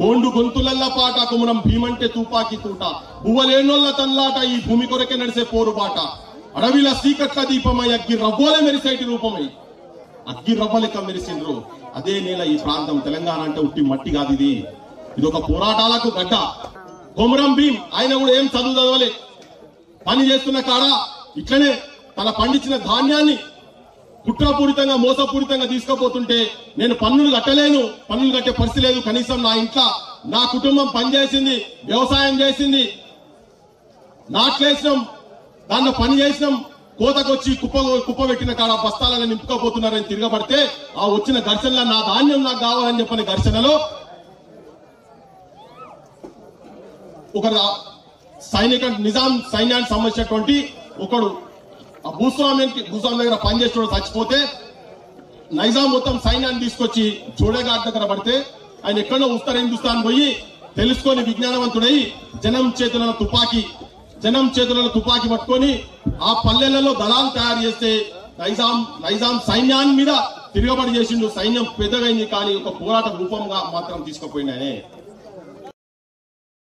గోండు గొంతులల్ల పాట కుమరం భీమంటే తూపాకి తూట బువ్వలేనోళ్ళ తన్లాట ఈ భూమి కొరకే నడిసే పోరుబాట అడవిల సీకట్ల దీపమై అగ్గి రవ్వలే మెరిసేటి రూపమై అగ్గి రవ్వలెక్క మెరిసిండ్రు అదే నేల ఈ ప్రాంతం తెలంగాణ అంటే ఉట్టి మట్టి కాదు ఇది ఒక పోరాటాలకు గడ్డ కొమరం భీం ఆయన కూడా ఏం చదవలే పని చేస్తున్న కాడ ఇట్లనే తన పండించిన ధాన్యాన్ని కుట్రపూరితంగా మోసపూరితంగా తీసుకుపోతుంటే నేను పన్నులు కట్టలేను పన్నులు కట్టే పరిస్థితి లేదు కనీసం నా ఇంట్లో నా కుటుంబం పనిచేసింది వ్యవసాయం చేసింది నాట్లేసినాం దాన్ని పని చేసినాం కోతకొచ్చి కుప్ప పెట్టిన కాడ బస్తాలను నింపుకోపోతున్నారని తిరగబడితే ఆ వచ్చిన ఘర్షణలో నా ధాన్యం నాకు కావాలని చెప్పని ఘర్షణలో ఒక నిజాం సైన్యానికి సంబంధించినటువంటి ఒకడు ఆ భూస్వామి దగ్గర పనిచేసిన చచ్చిపోతే నైజాం మొత్తం సైన్యాన్ని తీసుకొచ్చి జోడేఘాట్ దగ్గర పడితే ఆయన ఎక్కడో ఉత్తర హిందుస్థాన్ పోయి తెలుసుకొని విజ్ఞానవంతుడై జనం చేతులను తుపాకీ పట్టుకొని ఆ పల్లెలలో దళాలు తయారు చేస్తే నైజాం సైన్యాన్ని మీద తిరగబడి చేసిండు సైన్యం పెద్దగైంది కానీ ఒక పోరాట రూపంగా మాత్రం తీసుకుపోయినాయనే